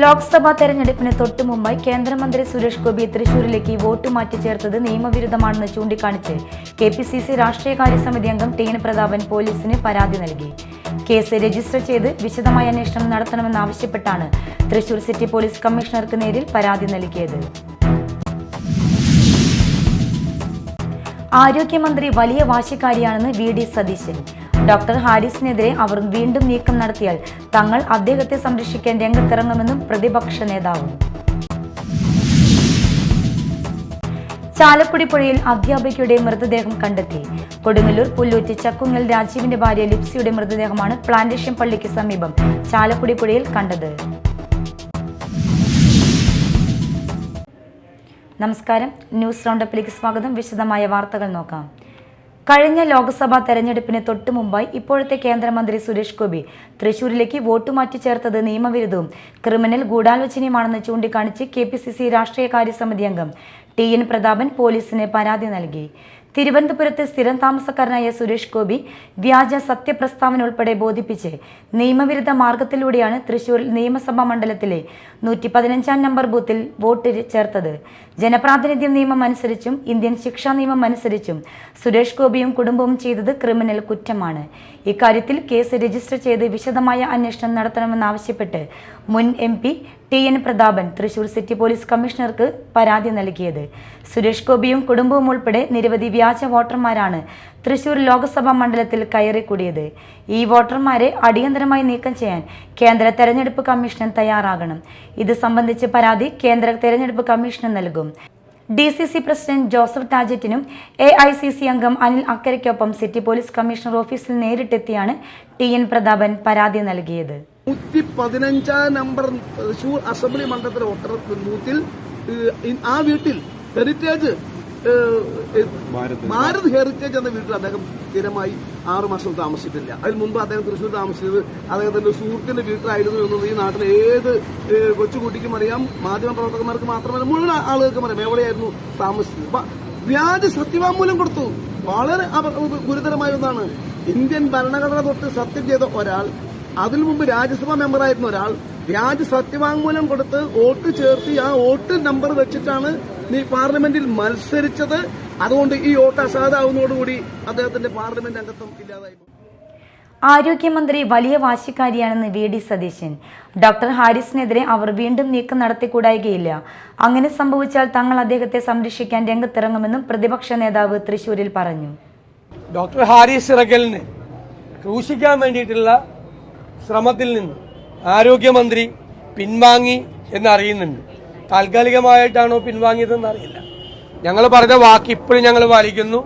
ലോക്സഭാ തെരഞ്ഞെടുപ്പിന് തൊട്ടുമുമ്പായി കേന്ദ്രമന്ത്രി സുരേഷ് ഗോപി തൃശൂരിലേക്ക് വോട്ട് മാറ്റിച്ചേർത്തത് നിയമവിരുദ്ധമാണെന്ന് ചൂണ്ടിക്കാണിച്ച് കെപിസിസി രാഷ്ട്രീയകാര്യ സമിതി അംഗം ടി എൻ പ്രതാപൻ പോലീസിന് പരാതി നൽകി. കേസ് രജിസ്റ്റർ ചെയ്ത് വിശദമായ അന്വേഷണം നടത്തണമെന്നാവശ്യപ്പെട്ടാണ് തൃശൂർ സിറ്റി പോലീസ് കമ്മീഷണർക്ക് നേരിൽ പരാതി നൽകിയത്. ആരോഗ്യമന്ത്രി വലിയ വാശിക്കാരിയാണെന്ന് വി.ഡി. സതീശൻ. ഡോക്ടർ ഹാരിസിനെതിരെ അവർ വീണ്ടും നീക്കം നടത്തിയാൽ തങ്ങൾ അദ്ദേഹത്തെ സംരക്ഷിക്കാൻ രംഗത്തിറങ്ങുമെന്നും പ്രതിപക്ഷ നേതാവ്. ചാലക്കുടി പുഴയിൽ അധ്യാപികയുടെ മൃതദേഹം കണ്ടെത്തി. കൊടുങ്ങല്ലൂർ പുല്ലൂറ്റ് ചക്കുങ്ങൽ രാജീവിന്റെ ഭാര്യ ലിപ്സിയുടെ മൃതദേഹമാണ് പ്ലാന്റേഷൻ പള്ളിക്ക് സമീപം ചാലക്കുടി പുഴയിൽ കണ്ടത്. നമസ്കാരം, ന്യൂസ് റൗണ്ടപ്പിലേക്ക് സ്വാഗതം. വിശദമായ വാർത്തകൾ നോക്കാം. കഴിഞ്ഞ ലോക്സഭാ തെരഞ്ഞെടുപ്പിന് തൊട്ടു മുമ്പായി ഇപ്പോഴത്തെ കേന്ദ്രമന്ത്രി സുരേഷ് ഗോപി തൃശൂരിലേക്ക് വോട്ട് മാറ്റിച്ചേർത്തത് നിയമവിരുദ്ധവും ക്രിമിനൽ ഗൂഢാലോചനയുമാണെന്ന് ചൂണ്ടിക്കാണിച്ച് കെപിസിസി രാഷ്ട്രീയകാര്യ സമിതി അംഗം ടി എൻ പ്രതാപൻ പോലീസിന് പരാതി നൽകി. തിരുവനന്തപുരത്ത് സ്ഥിരം താമസക്കാരനായ സുരേഷ് ഗോപി വ്യാജ സത്യപ്രസ്താവന ഉൾപ്പെടെ ബോധിപ്പിച്ച് നിയമവിരുദ്ധ മാർഗത്തിലൂടെയാണ് തൃശൂർ നിയമസഭാ മണ്ഡലത്തിലെ 115 നമ്പർ ബൂത്തിൽ വോട്ട് ചേർത്തത്. ജനപ്രാതിനിധ്യ നിയമം അനുസരിച്ചും ഇന്ത്യൻ ശിക്ഷാ നിയമം അനുസരിച്ചും സുരേഷ് ഗോപിയും കുടുംബവും ചെയ്തത് ക്രിമിനൽ കുറ്റമാണ്. ഇക്കാര്യത്തിൽ കേസ് രജിസ്റ്റർ ചെയ്ത് വിശദമായ അന്വേഷണം നടത്തണമെന്നാവശ്യപ്പെട്ട് മുൻ MP T N Prathapan Thrissur city police കമ്മീഷണർക്ക് പരാതി നൽകിയത്. സുരേഷ് ഗോപിയും കുടുംബവും ഉൾപ്പെടെ നിരവധി വ്യാജ വോട്ടർമാരാണ് തൃശൂർ ലോക്സഭാ മണ്ഡലത്തിൽ കയറിക്കൂടിയത്. ഈ വോട്ടർമാരെ അടിയന്തരമായി നീക്കം ചെയ്യാൻ കേന്ദ്ര തെരഞ്ഞെടുപ്പ് കമ്മീഷൻ തയ്യാറാകണം. ഇത് സംബന്ധിച്ച് പരാതി കേന്ദ്ര തെരഞ്ഞെടുപ്പ് കമ്മീഷന് നൽകും. DCC പ്രസിഡന്റ് ജോസഫ് ടാജറ്റിനും AICC അംഗം അനിൽ അക്കരയ്ക്കൊപ്പം സിറ്റി പോലീസ് കമ്മീഷണർ ഓഫീസിൽ നേരിട്ടെത്തിയാണ് ടി എൻ പ്രതാപൻ പരാതി നൽകിയത്. 115 നമ്പർ തൃശൂർ അസംബ്ലി മണ്ഡലത്തിലെ വോട്ടർ ബൂത്തിൽ ആ വീട്ടിൽ ഹെറിറ്റേജ് ഭാരത് ഹെറിറ്റേജ് എന്ന വീട്ടിൽ അദ്ദേഹം സ്ഥിരമായി 6 മാസം താമസിച്ചിട്ടില്ല. അതിന് മുമ്പ് അദ്ദേഹം തൃശൂർ താമസിച്ചത് അദ്ദേഹത്തിന്റെ സുഹൃത്തിന്റെ വീട്ടിലായിരുന്നു എന്നത് ഈ നാട്ടിലെ ഏത് കൊച്ചുകുട്ടിക്കും അറിയാം, മാധ്യമപ്രവർത്തകന്മാർക്ക് മാത്രമല്ല മുഴുവൻ ആളുകൾക്കും അറിയാം എവിടെയായിരുന്നു താമസിച്ചത്. വ്യാജ സത്യവാങ്മൂലം കൊടുത്തു. വളരെ ഗുരുതരമായ ഒന്നാണ്. ഇന്ത്യൻ ഭരണഘടന തൊട്ട് സത്യം ചെയ്ത ഒരാൾ, അതിനു മുമ്പ് രാജ്യസഭാ മെമ്പറായിരുന്ന ഒരാൾ വ്യാജ സത്യവാങ്മൂലം കൊടുത്ത് വോട്ട് ചേർത്തി ആ വോട്ട് നമ്പർ വെച്ചിട്ടാണ് പാർലമെന്റിൽ മത്സരിച്ചത്. അതുകൊണ്ട് ഈ വോട്ട് അസാധുവാകുന്നതോടുകൂടി അദ്ദേഹത്തിന്റെ പാർലമെന്റ് അംഗത്വം ഇല്ലാതായി. ആരോഗ്യമന്ത്രി വലിയ വാശിക്കാരിയാണെന്ന് വി.ഡി. സതീശൻ. ഡോക്ടർ ഹാരിസിനെതിരെ അവർ വീണ്ടും നീക്കം നടത്തിക്കൂടായികയില്ല. അങ്ങനെ സംഭവിച്ചാൽ തങ്ങൾ അദ്ദേഹത്തെ സംരക്ഷിക്കാൻ രംഗത്തിറങ്ങുമെന്നും പ്രതിപക്ഷ നേതാവ് തൃശൂരിൽ പറഞ്ഞു. ഡോക്ടർ ഹാരിസ് ഇറക്കലിനെ ക്രൂശിക്കാൻ വേണ്ടിയിട്ടുള്ള ശ്രമത്തിൽ നിന്ന് ആരോഗ്യമന്ത്രി പിൻവാങ്ങി എന്നറിയുന്നുണ്ട്. താൽക്കാലികമായിട്ടാണോ പിൻവാങ്ങിയതെന്ന് അറിയില്ല. ഞങ്ങൾ പറഞ്ഞ വാക്ക് ഇപ്പോഴും ഞങ്ങൾ പാലിക്കുന്നു.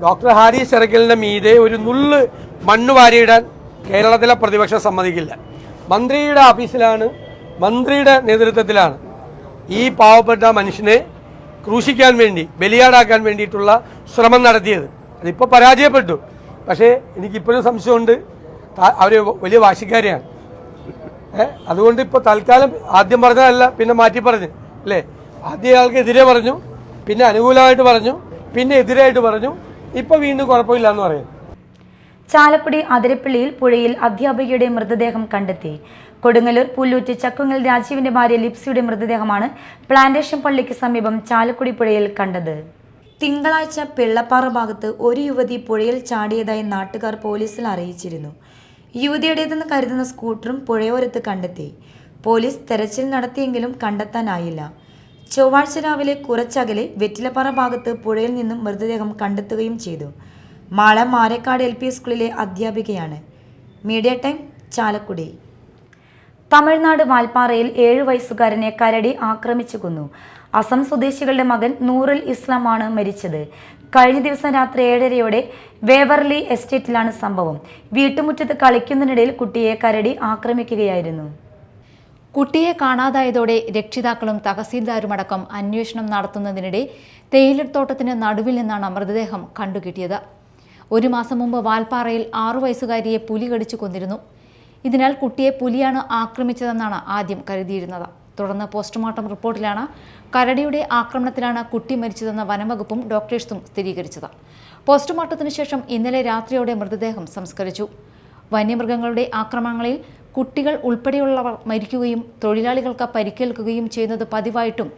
ഡോക്ടർ ഹാരിസ് ഇറക്കലിന്റെ മീതെ ഒരു നുള്ള് മണ്ണ് വാരിയിടാൻ കേരളത്തിലെ പ്രതിപക്ഷം സമ്മതിക്കില്ല. മന്ത്രിയുടെ ഓഫീസിലാണ്, മന്ത്രിയുടെ നേതൃത്വത്തിലാണ് ഈ പാവപ്പെട്ട മനുഷ്യനെ ക്രൂശിക്കാൻ വേണ്ടി, ബലിയാടാക്കാൻ വേണ്ടിയിട്ടുള്ള ശ്രമം നടത്തിയത്. അതിപ്പോൾ പരാജയപ്പെട്ടു. പക്ഷേ എനിക്കിപ്പോഴും സംശയമുണ്ട്, അവർ വലിയ വാശിക്കാരിയാണ്. അതുകൊണ്ട് ഇപ്പോൾ തൽക്കാലം ആദ്യം പറഞ്ഞതല്ല, പിന്നെ മാറ്റി പറഞ്ഞു അല്ലേ. ആദ്യം ആൾക്ക് എതിരെ പറഞ്ഞു, പിന്നെ അനുകൂലമായിട്ട് പറഞ്ഞു, പിന്നെ എതിരായിട്ട് പറഞ്ഞു, ഇപ്പൊ വീണ്ടും കുഴപ്പമില്ല എന്ന് പറയും. ചാലക്കുടി അതിരപ്പള്ളിയിൽ പുഴയിൽ അധ്യാപികയുടെ മൃതദേഹം കണ്ടെത്തി. കൊടുങ്ങല്ലൂർ പുല്ലൂറ്റ് ചക്കുങ്ങൽ രാജീവിന്റെ ഭാര്യ ലിപ്സിയുടെ മൃതദേഹമാണ് പ്ലാന്റേഷൻ പള്ളിക്ക് സമീപം ചാലക്കുടി പുഴയിൽ കണ്ടത്. തിങ്കളാഴ്ച പിള്ളപ്പാറ ഭാഗത്ത് ഒരു യുവതി പുഴയിൽ ചാടിയതായി നാട്ടുകാർ പോലീസിൽ അറിയിച്ചിരുന്നു. യുവതിയുടേതെന്ന് കരുതുന്ന സ്കൂട്ടറും പുഴയോരത്ത് കണ്ടെത്തി. പോലീസ് തെരച്ചിൽ നടത്തിയെങ്കിലും കണ്ടെത്താനായില്ല. ചൊവ്വാഴ്ച രാവിലെ കുറച്ചകലെ വെറ്റിലപ്പാറ ഭാഗത്ത് പുഴയിൽ നിന്നും മൃതദേഹം കണ്ടെത്തുകയും ചെയ്തു. മാള മാരക്കാട് LP സ്കൂളിലെ അധ്യാപികയാണ്. Media time, Chalakudy. തമിഴ്നാട് വാൽപ്പാറയിൽ 7 വയസ്സുകാരനെ കരടി ആക്രമിച്ചു കൊന്നു. അസം സ്വദേശികളുടെ മകൻ നൂറുൽ ഇസ്ലാമാണ് മരിച്ചത്. കഴിഞ്ഞ ദിവസം രാത്രി 7:30 വേവർലി എസ്റ്റേറ്റിലാണ് സംഭവം. വീട്ടുമുറ്റത്ത് കളിക്കുന്നതിനിടയിൽ കുട്ടിയെ കരടി ആക്രമിക്കുകയായിരുന്നു. കുട്ടിയെ കാണാതായതോടെ രക്ഷിതാക്കളും തഹസീൽദാരുമടക്കം അന്വേഷണം നടത്തുന്നതിനിടെ തേയിലത്തോട്ടത്തിന് നടുവിൽ നിന്നാണ് മൃതദേഹം കണ്ടുകിട്ടിയത്. 1 മാസം മുമ്പ് വാൽപ്പാറയിൽ 6 വയസ്സുകാരിയെ പുലി കടിച്ചു കൊന്നിരുന്നു. ഇതിനാൽ കുട്ടിയെ പുലിയാണ് ആക്രമിച്ചതെന്നാണ് ആദ്യം കരുതിയിരുന്നത്. തുടർന്ന് പോസ്റ്റ്മോർട്ടം റിപ്പോർട്ടിലാണ് കരടിയുടെ ആക്രമണത്തിലാണ് കുട്ടി മരിച്ചതെന്ന് വനംവകുപ്പും ഡോക്ടേഴ്സും സ്ഥിരീകരിച്ചത്. പോസ്റ്റ്മോർട്ടത്തിന് ശേഷം ഇന്നലെ രാത്രിയോടെ മൃതദേഹം സംസ്കരിച്ചു. വന്യമൃഗങ്ങളുടെ ആക്രമണങ്ങളിൽ കുട്ടികൾ ഉൾപ്പെടെയുള്ളവർ മരിക്കുകയും തൊഴിലാളികൾക്ക് പരിക്കേൽക്കുകയും ചെയ്യുന്നത് പതിവായിട്ടും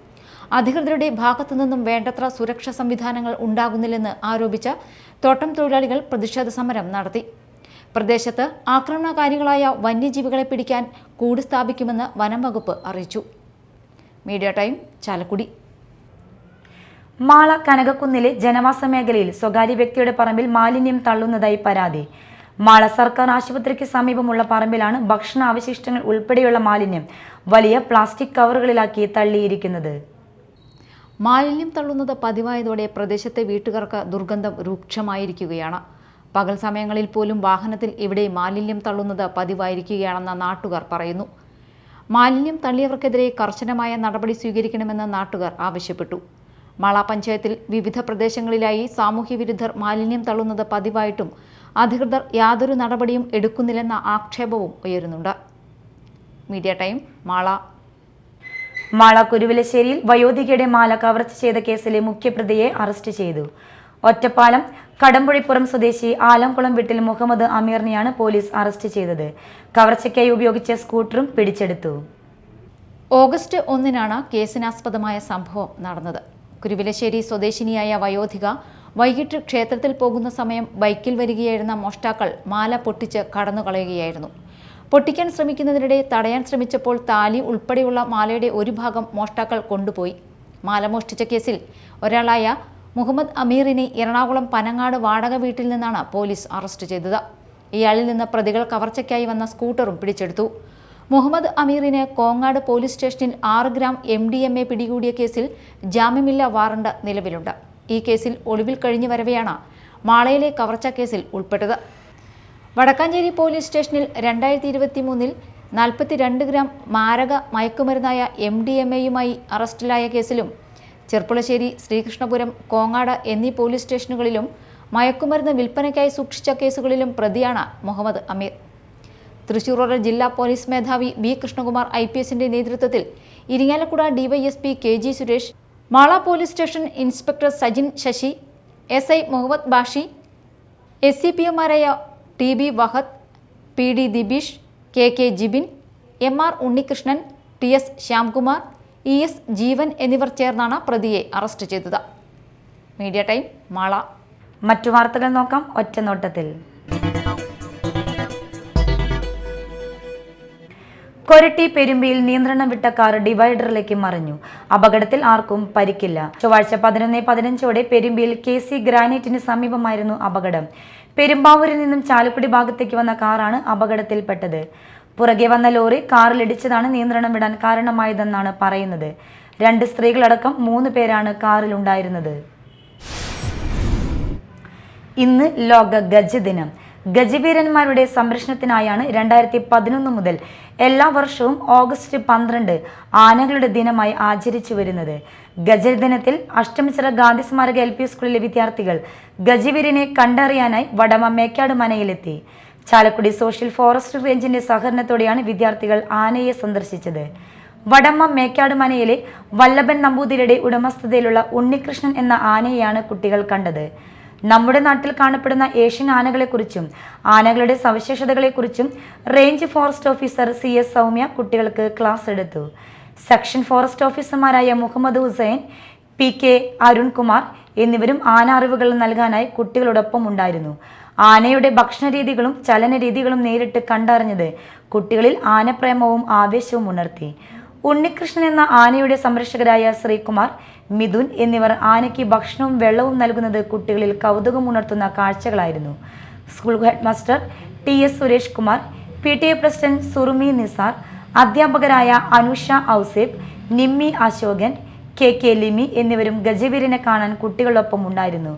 അധികൃതരുടെ ഭാഗത്തു നിന്നും വേണ്ടത്ര സുരക്ഷാ സംവിധാനങ്ങൾ ഉണ്ടാകുന്നില്ലെന്ന് ആരോപിച്ച തോട്ടം തൊഴിലാളികൾ പ്രതിഷേധ സമരം നടത്തി. പ്രദേശത്ത് ആക്രമണകാരികളായ വന്യജീവികളെ പിടിക്കാൻ കൂട് സ്ഥാപിക്കുമെന്ന് വനം വകുപ്പ് അറിയിച്ചു. Media time, Chalakudy. മാള കനകക്കുന്നിലെ ജനവാസ മേഖലയിൽ സ്വകാര്യ വ്യക്തിയുടെ പറമ്പിൽ മാലിന്യം തള്ളുന്നതായി പരാതി. മാള സർക്കാർ ആശുപത്രിക്ക് സമീപമുള്ള പറമ്പിലാണ് ഭക്ഷണ അവശിഷ്ടങ്ങൾ ഉൾപ്പെടെയുള്ള മാലിന്യം വലിയ പ്ലാസ്റ്റിക് കവറുകളിലാക്കി തള്ളിയിരിക്കുന്നത്. മാലിന്യം തള്ളുന്നത് പതിവായതോടെ പ്രദേശത്തെ വീട്ടുകാർക്ക് ദുർഗന്ധം രൂക്ഷമായിരിക്കുകയാണ്. പകൽ സമയങ്ങളിൽ പോലും വാഹനത്തിൽ ഇവിടെ മാലിന്യം തള്ളുന്നത് പതിവായിരിക്കുകയാണെന്ന് നാട്ടുകാർ പറയുന്നു. മാലിന്യം തള്ളിയവർക്കെതിരെ കർശനമായ നടപടി സ്വീകരിക്കണമെന്ന് നാട്ടുകാർ ആവശ്യപ്പെട്ടു. മാള പഞ്ചായത്തിൽ വിവിധ പ്രദേശങ്ങളിലായി സാമൂഹ്യ വിരുദ്ധർ മാലിന്യം തള്ളുന്നത് പതിവായിട്ടും അധികൃതർ യാതൊരു നടപടിയും എടുക്കുന്നില്ലെന്ന ആക്ഷേപവും ഉയരുന്നുണ്ട്. Media time, Mala. മാള കുരുവിലശ്ശേരിയിൽ വയോധികയുടെ മാല കവർച്ച ചെയ്ത കേസിലെ മുഖ്യപ്രതിയെ അറസ്റ്റ് ചെയ്തു. ഒറ്റപ്പാലം കടമ്പുഴിപ്പുറം സ്വദേശി ആലംകുളം വീട്ടിൽ മുഹമ്മദ് അമീറിനെയാണ് പോലീസ് അറസ്റ്റ് ചെയ്തത്. കവർച്ചയ്ക്കായി ഉപയോഗിച്ച സ്കൂട്ടറും പിടിച്ചെടുത്തു. ഓഗസ്റ്റ് 1-നാണ് കേസിനാസ്പദമായ സംഭവം നടന്നത്. കുരുവിലശ്ശേരി സ്വദേശിനിയായ വയോധിക വൈകിട്ട് ക്ഷേത്രത്തിൽ പോകുന്ന സമയം ബൈക്കിൽ വരികയായിരുന്ന മോഷ്ടാക്കൾ മാല പൊട്ടിച്ച് കടന്നുകളയുകയായിരുന്നു. പൊട്ടിക്കാൻ ശ്രമിക്കുന്നതിനിടെ തടയാൻ ശ്രമിച്ചപ്പോൾ താലി ഉൾപ്പെടെയുള്ള മാലയുടെ ഒരു ഭാഗം മോഷ്ടാക്കൾ കൊണ്ടുപോയി. മാല മോഷ്ടിച്ച കേസിൽ ഒരാളായ മുഹമ്മദ് അമീറിനെ എറണാകുളം പനങ്ങാട് വാടക വീട്ടിൽ നിന്നാണ് പോലീസ് അറസ്റ്റ് ചെയ്തത്. ഇയാളിൽ നിന്ന് പ്രതികൾ കവർച്ചയ്ക്കായി വന്ന സ്കൂട്ടറും പിടിച്ചെടുത്തു. മുഹമ്മദ് അമീറിന് കോങ്ങാട് പോലീസ് സ്റ്റേഷനിൽ 6 ഗ്രാം MDMA പിടികൂടിയ കേസിൽ ജാമ്യമില്ലാ വാറണ്ട് നിലവിലുണ്ട്. ഈ കേസിൽ ഒളിവിൽ കഴിഞ്ഞു വരവെയാണ് മാളയിലെ കവർച്ചാ കേസിൽ ഉൾപ്പെട്ടത്. വടക്കാഞ്ചേരി പോലീസ് സ്റ്റേഷനിൽ 2023-ൽ 42 ഗ്രാം മാരക മയക്കുമരുന്നായ MDMA-യുമായി അറസ്റ്റിലായ കേസിലും ചെർപ്പുളശ്ശേരി, ശ്രീകൃഷ്ണപുരം, കോങ്ങാട് എന്നീ പോലീസ് സ്റ്റേഷനുകളിലും മയക്കുമരുന്ന് വിൽപ്പനയ്ക്കായി സൂക്ഷിച്ച കേസുകളിലും പ്രതിയാണ് മുഹമ്മദ് അമീർ. തൃശൂർ ജില്ലാ പോലീസ് മേധാവി B. കൃഷ്ണകുമാർ IPS-ന്റെ നേതൃത്വത്തിൽ Irinjalakuda DYSP KG Suresh, Mala police station inspector Sajin Sasi, SI Muhammad Bashi, SCPമാരായ TB Wahad, PD Dibeesh, KK Jibin, MR Unnikrishnan, TS Shyamkumar, ES Jeevan എന്നിവർ ചേർന്നാണ് പ്രതിയെ അറസ്റ്റ് ചെയ്തത്. Media time, Mala. മറ്റു വാർത്തകൾ നോക്കാം ഒറ്റനോട്ടത്തിൽ. കൊരട്ടി പെരുമ്പിയിൽ നിയന്ത്രണം വിട്ട കാർ ഡിവൈഡറിലേക്ക് മറിഞ്ഞു. അപകടത്തിൽ ആർക്കും പരിക്കില്ല. ചൊവ്വാഴ്ച 11:15 പെരുമ്പിയിൽ KC ഗ്രാനൈറ്റിന് സമീപമായിരുന്നു അപകടം. പെരുമ്പാവൂരിൽ നിന്നും ചാലക്കുടി ഭാഗത്തേക്ക് വന്ന കാറാണ് അപകടത്തിൽപ്പെട്ടത്. പുറകെ വന്ന ലോറി കാറിലിടിച്ചതാണ് നിയന്ത്രണം വിടാൻ കാരണമായതെന്നാണ് പറയുന്നത്. 2 സ്ത്രീകളടക്കം 3 പേരാണ് കാറിലുണ്ടായിരുന്നത്. ഇന്ന് ലോക ഗജ ദിനം. ഗജവീരന്മാരുടെ സംരക്ഷണത്തിനായാണ് 2011 മുതൽ എല്ലാ വർഷവും ഓഗസ്റ്റ് 12 ആനകളുടെ ദിനമായി ആചരിച്ചു വരുന്നത്. ഗജദിനത്തിൽ അഷ്ടമിച്ചിറ ഗാന്ധി സ്മാരക LP സ്കൂളിലെ വിദ്യാർത്ഥികൾ ഗജവീരനെ കണ്ടറിയാനായി വടമ മേക്കാട് മനയിലെത്തി. ചാലക്കുടി സോഷ്യൽ ഫോറസ്റ്റ് റേഞ്ചിന്റെ സഹകരണത്തോടെയാണ് വിദ്യാർത്ഥികൾ ആനയെ സന്ദർശിച്ചത്. വടമ മേക്കാട് മനയിലെ വല്ലഭൻ നമ്പൂതിരിയുടെ ഉടമസ്ഥതയിലുള്ള ഉണ്ണികൃഷ്ണൻ എന്ന ആനയെയാണ് കുട്ടികൾ കണ്ടത്. നമ്മുടെ നാട്ടിൽ കാണപ്പെടുന്ന ഏഷ്യൻ ആനകളെക്കുറിച്ചും ആനകളുടെ സവിശേഷതകളെക്കുറിച്ചും range forest officer CS Soumya കുട്ടികൾക്ക് ക്ലാസ് എടുത്തു. സെക്ഷൻ ഫോറസ്റ്റ് ഓഫീസർമാരായ മുഹമ്മദ് ഹുസൈൻ, PK അരുൺകുമാർ എന്നിവരും ആന അറിവുകൾ നൽകാനായി കുട്ടികളോടൊപ്പം ഉണ്ടായിരുന്നു. ആനയുടെ ഭക്ഷണരീതികളും ചലനരീതികളും നേരിട്ട് കണ്ടറിഞ്ഞത് കുട്ടികളിൽ ആനപ്രേമവും ആവേശവും ഉണർത്തി. ഉണ്ണികൃഷ്ണൻ എന്ന ആനയുടെ സംരക്ഷകരായ ശ്രീകുമാർ, മിഥുൻ എന്നിവർ ആനയ്ക്ക് ഭക്ഷണവും വെള്ളവും നൽകുന്നത് കുട്ടികളിൽ കൗതുകം ഉണർത്തുന്ന കാഴ്ചകളായിരുന്നു. School head master TS Suresh Kumar, PTA president Surumi Nisar, അധ്യാപകരായ അനുഷ ഔസേബ്, നിമ്മി അശോകൻ, KK ലിമി എന്നിവരും ഗജവീരനെ കാണാൻ കുട്ടികളൊപ്പം ഉണ്ടായിരുന്നു.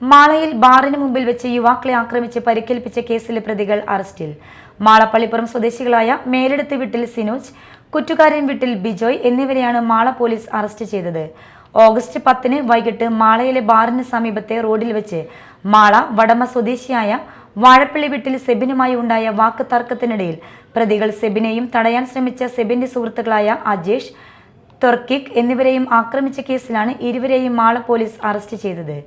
മാളയിൽ ബാറിന് മുമ്പിൽ വെച്ച് യുവാക്കളെ ആക്രമിച്ച് പരിക്കേൽപ്പിച്ച കേസിലെ പ്രതികൾ അറസ്റ്റിൽ. മാളപ്പള്ളിപ്പുറം സ്വദേശികളായ മേലെടുത്ത് വീട്ടിൽ സിനോജ്, കുറ്റുകാരൻ വീട്ടിൽ ബിജോയ് എന്നിവരെയാണ് മാള പോലീസ് അറസ്റ്റ് ചെയ്തത്. ഓഗസ്റ്റ് 10 വൈകിട്ട് മാളയിലെ ബാറിന് സമീപത്തെ റോഡിൽ വെച്ച് മാള വടമ സ്വദേശിയായ വാഴപ്പള്ളി വീട്ടിൽ സെബിനുമായി ഉണ്ടായ വാക്ക് തർക്കത്തിനിടയിൽ പ്രതികൾ സെബിനെയും തടയാൻ ശ്രമിച്ച സെബിന്റെ സുഹൃത്തുക്കളായ അജേഷ്, തൊർക്കിക് എന്നിവരെയും ആക്രമിച്ച കേസിലാണ് ഇരുവരെയും മാള പോലീസ് അറസ്റ്റ് ചെയ്തത്.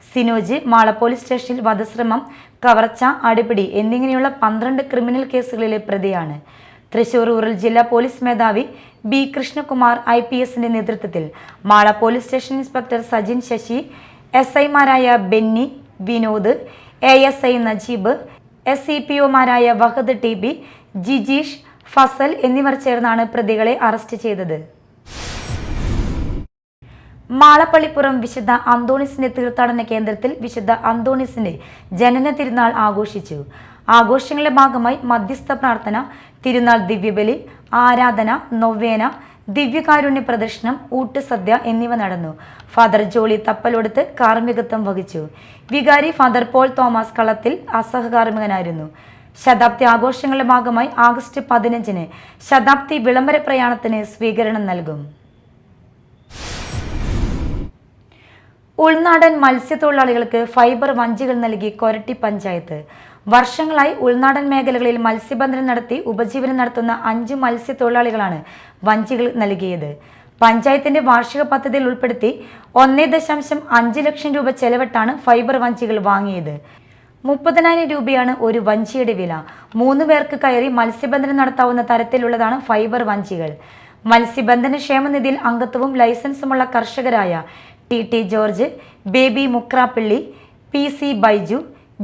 സിനോജ് മാള പോലീസ് സ്റ്റേഷനിൽ വധശ്രമം, കവർച്ച, അടിപിടി എന്നിങ്ങനെയുള്ള 12 ക്രിമിനൽ കേസുകളിലെ പ്രതിയാണ്. തൃശൂർ റൂറൽ ജില്ലാ പോലീസ് മേധാവി ബി കൃഷ്ണകുമാർ IPSന്റെ നേതൃത്വത്തിൽ Mala police station inspector Sajin Sasi, SIമാരായ ബെന്നി, വിനോദ്, ASI നജീബ്, SCPOമാരായ വഹദ് TB, ജിജീഷ്, ഫസൽ എന്നിവർ ചേർന്നാണ് പ്രതികളെ അറസ്റ്റ് ചെയ്തത്. മാളപ്പള്ളിപ്പുറം വിശുദ്ധ അന്തോണീസിന്റെ തീർത്ഥാടന കേന്ദ്രത്തിൽ വിശുദ്ധ അന്തോണീസിന്റെ ജനന തിരുനാൾ ആഘോഷിച്ചു. ആഘോഷങ്ങളുടെ ഭാഗമായി മധ്യസ്ഥ പ്രാർത്ഥന, തിരുനാൾ ദിവ്യബലി, ആരാധന, നൊവേന, ദിവ്യകാരുണ്യ പ്രദർശനം, ഊട്ടുസദ്യ എന്നിവ നടന്നു. ഫാദർ ജോളി തപ്പലോടത്ത് കാർമ്മികത്വം വഹിച്ചു. വികാരി ഫാദർ പോൾ തോമസ് കളത്തിൽ അസഹകാർമ്മികനായിരുന്നു. ശതാബ്ദി ആഘോഷങ്ങളുടെ ഭാഗമായി ആഗസ്റ്റ് 15-ന് ശതാബ്ദി വിളംബര പ്രയാണത്തിന് സ്വീകരണം നൽകും. ഉൾനാടൻ മത്സ്യത്തൊഴിലാളികൾക്ക് ഫൈബർ വഞ്ചികൾ നൽകി കൊരട്ടി പഞ്ചായത്ത്. വർഷങ്ങളായി ഉൾനാടൻ മേഖലകളിൽ മത്സ്യബന്ധനം നടത്തി ഉപജീവനം നടത്തുന്ന 5 മത്സ്യത്തൊഴിലാളികളാണ് വഞ്ചികൾ നൽകിയത്. പഞ്ചായത്തിന്റെ വാർഷിക പദ്ധതിയിൽ ഉൾപ്പെടുത്തി 1.5 ലക്ഷം രൂപ ചെലവിട്ടാണ് ഫൈബർ വഞ്ചികൾ വാങ്ങിയത്. 30,000 രൂപയാണ് ഒരു വഞ്ചിയുടെ വില. 3 പേർക്ക് കയറി മത്സ്യബന്ധനം നടത്താവുന്ന തരത്തിലുള്ളതാണ് ഫൈബർ വഞ്ചികൾ. മത്സ്യബന്ധന ക്ഷേമനിധിയിൽ അംഗത്വവും ലൈസൻസുമുള്ള കർഷകരായ TT ജോർജ്, ബേബി മുക്രാപ്പിള്ളി, PC ബൈജു,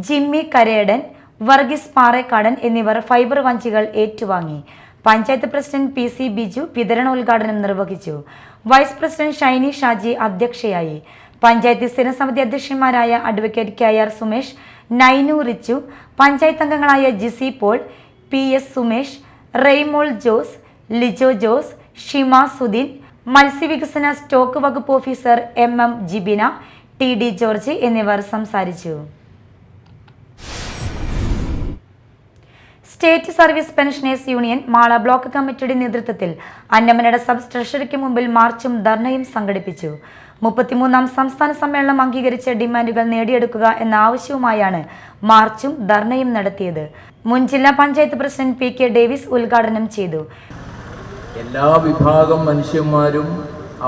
ജിമ്മി കരേടൻ, വർഗീസ് പാറേക്കാടൻ എന്നിവർ ഫൈബർ വഞ്ചികൾ ഏറ്റുവാങ്ങി. പഞ്ചായത്ത് പ്രസിഡന്റ് PC ബിജു വിതരണോദ്ഘാടനം നിർവഹിച്ചു. വൈസ് പ്രസിഡന്റ് ഷൈനി ഷാജി അധ്യക്ഷയായി. പഞ്ചായത്ത് സ്ഥിരസമിതി അധ്യക്ഷന്മാരായ അഡ്വക്കേറ്റ് KR സുമേഷ്, നൈനു റിച്ചു, പഞ്ചായത്ത് അംഗങ്ങളായ ജിസി പോൾ, PS സുമേഷ്, റെയ്മോൾ ജോസ്, ലിജോ ജോസ്, ഷിമ സുദീൻ, മത്സ്യവികസന സ്റ്റോക്ക് വകുപ്പ് officer MM Jibina, TD George എന്നിവർ സംസാരിച്ചു. State service pensioners union Mala block കമ്മിറ്റിയുടെ നേതൃത്വത്തിൽ അന്നമനട സബ് ട്രഷറിക്ക് മുമ്പിൽ മാർച്ചും ധർണയും സംഘടിപ്പിച്ചു. 33ാം സംസ്ഥാന സമ്മേളനം അംഗീകരിച്ച ഡിമാൻഡുകൾ നേടിയെടുക്കുക എന്ന ആവശ്യവുമായാണ് മാർച്ചും ധർണയും നടത്തിയത്. മുൻ ജില്ലാ പഞ്ചായത്ത് പ്രസിഡന്റ് PK ഡേവിസ് ഉദ്ഘാടനം ചെയ്തു. എല്ലാ വിഭാഗം മനുഷ്യന്മാരും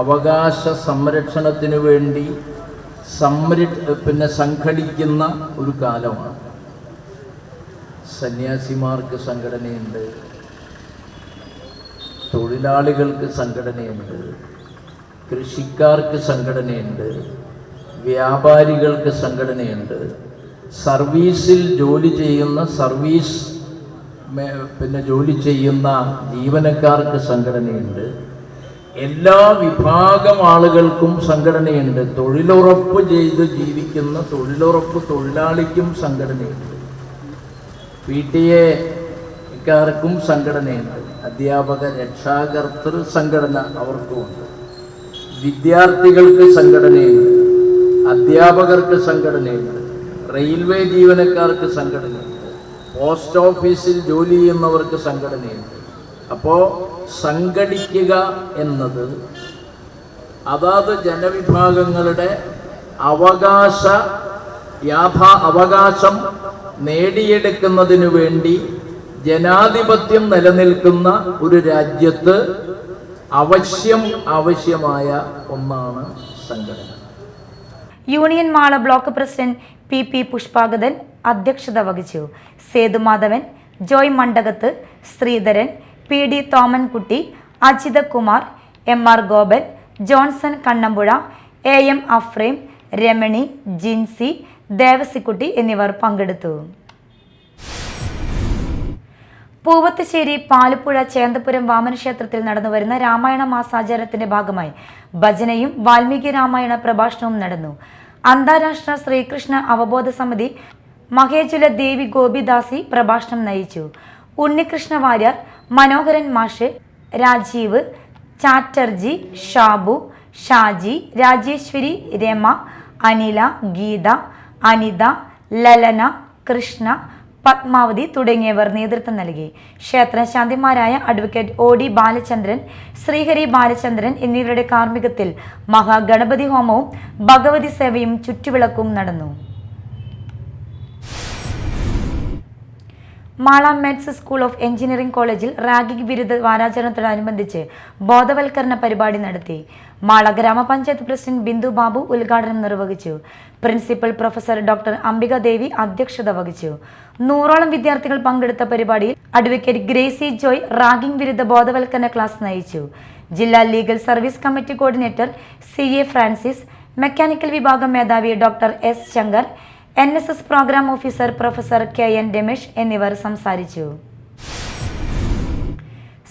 അവകാശ സംരക്ഷണത്തിനു വേണ്ടി സംഘടിക്കുന്ന ഒരു കാലമാണ്. സന്യാസിമാർക്ക് സംഘടനയുണ്ട്, തൊഴിലാളികൾക്ക് സംഘടനയുണ്ട്, കൃഷിക്കാർക്ക് സംഘടനയുണ്ട്, വ്യാപാരികൾക്ക് സംഘടനയുണ്ട്, സർവീസിൽ ജോലി ചെയ്യുന്ന ജോലി ചെയ്യുന്ന ജീവനക്കാർക്ക് സംഘടനയുണ്ട്. എല്ലാ വിഭാഗം ആളുകൾക്കും സംഘടനയുണ്ട്. തൊഴിലുറപ്പ് ചെയ്ത് ജീവിക്കുന്ന തൊഴിലുറപ്പ് തൊഴിലാളിക്കും സംഘടനയുണ്ട്. PTA-ക്കാർക്കും സംഘടനയുണ്ട്. അധ്യാപക രക്ഷാകർതൃ സംഘടന അവർക്കുമുണ്ട്. വിദ്യാർത്ഥികൾക്ക് സംഘടനയുണ്ട്, അധ്യാപകർക്ക് സംഘടനയുണ്ട്, റെയിൽവേ ജീവനക്കാർക്ക് സംഘടനയുണ്ട്, പോസ്റ്റ് ഓഫീസിൽ ജോലി ചെയ്യുന്നവർക്ക് സംഘടനയുണ്ട്. അപ്പോൾ സംഘടിക്കുക എന്നത് അതാത് ജനവിഭാഗങ്ങളുടെ അവകാശം നേടിയെടുക്കുന്നതിനു വേണ്ടി ജനാധിപത്യം നിലനിൽക്കുന്ന ഒരു രാജ്യത്ത് ആവശ്യമായ ഒന്നാണ് സംഘടന. Union Mala block president PP Pushpagathan അധ്യക്ഷത വഹിച്ചു. Sethumadhavan, Joy Mandakath, Sreedharan, PD Thomankutty, Ajithakumar, MR Gopan, Johnson Kannampuzha, AM Aphrem, Ramani, Jincy, Devassikutty എന്നിവർ പങ്കെടുത്തു. പൂവത്തുശ്ശേരി പാലപ്പുഴ ചേന്തപുരം വാമനക്ഷേത്രത്തിൽ നടന്നുവരുന്ന രാമായണ മാസാചാരത്തിന്റെ ഭാഗമായി ഭജനയും വാൽമീകി രാമായണ പ്രഭാഷണവും നടന്നു. അന്താരാഷ്ട്ര ശ്രീകൃഷ്ണ അവബോധ സമിതി മഹേജുല ദേവി ഗോപിദാസി പ്രഭാഷണം നയിച്ചു. ഉണ്ണികൃഷ്ണ വാര്യർ, മനോഹരൻ മാഷ്, രാജീവ്, ചാറ്റർജി, ഷാബു, ഷാജി, രാജേശ്വരി, രമ, അനില, ഗീത, അനിത, ലലന, കൃഷ്ണ, പത്മാവതി തുടങ്ങിയവർ നേതൃത്വം നൽകി. ക്ഷേത്ര ശാന്തിമാരായ അഡ്വക്കേറ്റ് OD ബാലചന്ദ്രൻ, ശ്രീഹരി ബാലചന്ദ്രൻ എന്നിവരുടെ കാർമ്മികത്തിൽ മഹാഗണപതി ഹോമവും ഭഗവതി സേവയും ചുറ്റുവിളക്കും നടന്നു. Mala meds school of engineering കോളേജിൽ റാഗിംഗ് വിരുദ്ധ വാരാചരണത്തോടനുബന്ധിച്ച് ബോധവൽക്കരണ പരിപാടി നടത്തി. മാള ഗ്രാമപഞ്ചായത്ത് പ്രസിഡന്റ് ബിന്ദു ബാബു ഉദ്ഘാടനം നിർവഹിച്ചു. പ്രിൻസിപ്പൽ പ്രൊഫസർ ഡോക്ടർ അംബിക ദേവി അധ്യക്ഷത വഹിച്ചു. 100ഓളം വിദ്യാർത്ഥികൾ പങ്കെടുത്ത പരിപാടിയിൽ അഡ്വക്കേറ്റ് ഗ്രേസി ജോയ് റാഗിംഗ് വിരുദ്ധ ബോധവൽക്കരണ ക്ലാസ് നയിച്ചു. ജില്ലാ legal service committee coordinator CA Francis, mechanical വിഭാഗം മേധാവി doctor S Shankar, NSS programme officer professor KN Ramesh എന്നിവർ സംസാരിച്ചു.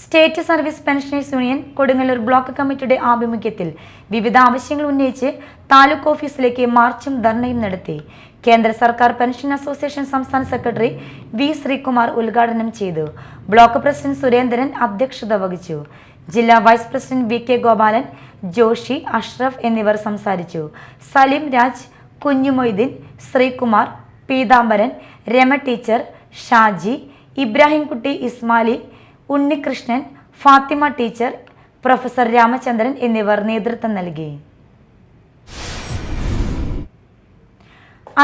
State service pensioners union Kodungallur block കമ്മിറ്റിയുടെ ആഭിമുഖ്യത്തിൽ വിവിധ ആവശ്യങ്ങൾ ഉന്നയിച്ച് താലൂക്ക് ഓഫീസിലേക്ക് മാർച്ചും ധർണയും നടത്തി. കേന്ദ്ര സർക്കാർ പെൻഷൻ അസോസിയേഷൻ സംസ്ഥാന സെക്രട്ടറി V ശ്രീകുമാർ ഉദ്ഘാടനം ചെയ്തു. ബ്ലോക്ക് പ്രസിഡന്റ് സുരേന്ദ്രൻ അധ്യക്ഷത വഹിച്ചു. ജില്ലാ vice president VK Gopalan, Joshi, Ashraf എന്നിവർ സംസാരിച്ചു. Saleem Raj, Kunjumoitheen, Sreekumar, Peethambaran, Rama teacher, Shaji, Ibrahimkutty Ismali, Unnikrishnan, Fathima teacher, professor Ramachandran എന്നിവർ നേതൃത്വം നൽകി.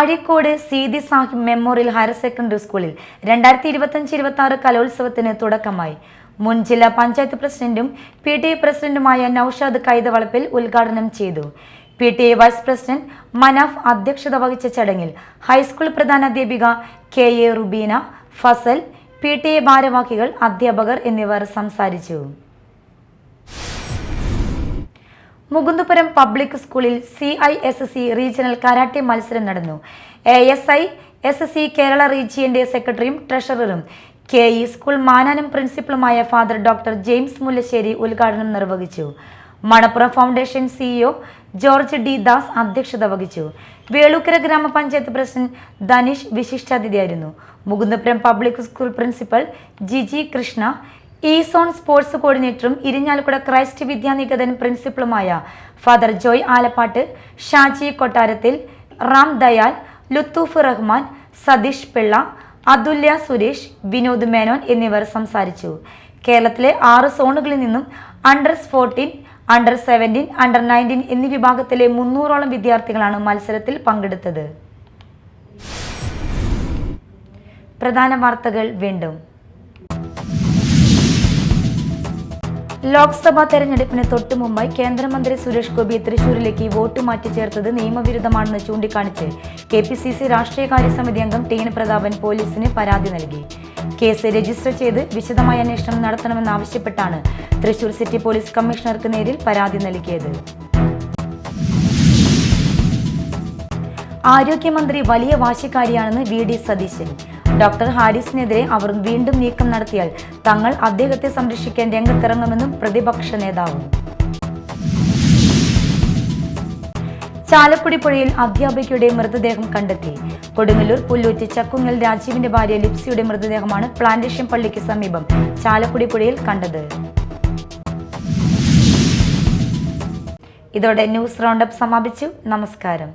Azhikode Seethi Sahib memorial higher secondary സ്കൂളിൽ 2025-26 കലോത്സവത്തിന് തുടക്കമായി. മുൻ ജില്ലാ പഞ്ചായത്ത് പ്രസിഡന്റും PTA പ്രസിഡന്റുമായ നൌഷാദ് കൈതവളപ്പിൽ ഉദ്ഘാടനം ചെയ്തു. PTA വൈസ് പ്രസിഡന്റ് മനാഫ് അധ്യക്ഷത വഹിച്ച ചടങ്ങിൽ ഹൈസ്കൂൾ പ്രധാനാധ്യാപിക KA റുബീന, ഫസൽ, PTA ഭാരവാഹികൾ, അധ്യാപകർ എന്നിവർ സംസാരിച്ചു. മുകുന്ദപുരം പബ്ലിക് സ്കൂളിൽ CISC റീജിയണൽ കരാട്ടെ മത്സരം നടന്നു. ASISC കേരള റീജിയന്റെ സെക്രട്ടറിയും ട്രഷററും KE സ്കൂൾ മാനാനം പ്രിൻസിപ്പളുമായ ഫാദർ ഡോക്ടർ ജെയിംസ് മുല്ലശ്ശേരി ഉദ്ഘാടനം നിർവഹിച്ചു. Manappuram foundation CEO George D Das അധ്യക്ഷത വഹിച്ചു. വേളൂക്കര ഗ്രാമപഞ്ചായത്ത് പ്രസിഡന്റ് ധനീഷ് വിശിഷ്ടാതിഥിയായിരുന്നു. Mukundapuram public school principal Jiji Krishna, E zone sports കോർഡിനേറ്ററും ഇരിഞ്ഞാലക്കുട ക്രൈസ്റ്റ് വിദ്യാനികേതൻ പ്രിൻസിപ്പളുമായ ഫാദർ ജോയ് ആലപ്പാട്ട്, ഷാജി കൊട്ടാരത്തിൽ, റാം ദയാൽ, ലുത്തൂഫ് റഹ്മാൻ, സതീഷ് പിള്ള, അതുല്യ സുരേഷ്, വിനോദ് മേനോൻ എന്നിവർ സംസാരിച്ചു. കേരളത്തിലെ 6 സോണുകളിൽ നിന്നും അണ്ടർ-14, അണ്ടർ-17, അണ്ടർ-19 എന്നീ വിഭാഗത്തിലെ 300ഓളം വിദ്യാർത്ഥികളാണ് മത്സരത്തിൽ പങ്കെടുത്തത്. പ്രധാന വാർത്തകൾ വീണ്ടും. ലോക്സഭാ തെരഞ്ഞെടുപ്പിന് തൊട്ടു മുമ്പായി കേന്ദ്രമന്ത്രി സുരേഷ് ഗോപി തൃശൂരിലേക്ക് വോട്ട് മാറ്റി ചേർത്തത് നിയമവിരുദ്ധമാണെന്ന് ചൂണ്ടിക്കാണിച്ച് KPCC രാഷ്ട്രീയകാര്യ സമിതി അംഗം TN പ്രതാപൻ പോലീസിന് പരാതി നൽകി. കേസ് രജിസ്റ്റർ ചെയ്ത് വിശദമായ അന്വേഷണം നടത്തണമെന്നാവശ്യപ്പെട്ടാണ് തൃശൂർ സിറ്റി പോലീസ് കമ്മീഷണർക്ക് നേരിൽ പരാതി നൽകിയത്. ആരോഗ്യമന്ത്രി വലിയ വാശിക്കാരിയാണെന്ന് VD സതീശൻ. ഡോക്ടർ ഹാരിസിനെതിരെ അവർ വീണ്ടും നീക്കം നടത്തിയാൽ തങ്ങൾ അദ്ദേഹത്തെ സംരക്ഷിക്കാൻ രംഗത്തിറങ്ങുമെന്നും പ്രതിപക്ഷ നേതാവ്. ചാലക്കുടി പുഴയിൽ അധ്യാപികയുടെ മൃതദേഹം കണ്ടെത്തി. കൊടുങ്ങല്ലൂർ പുല്ലൂറ്റ് ചക്കുങ്ങൽ രാജീവിന്റെ ഭാര്യ ലിപ്സിയുടെ മൃതദേഹമാണ് പ്ലാന്റേഷൻ പള്ളിക്ക് സമീപം ചാലക്കുടി പുഴയിൽ കണ്ടത്. ഇതോടെ ന്യൂസ് റൗണ്ടപ്പ് സമാപിച്ചു. നമസ്കാരം.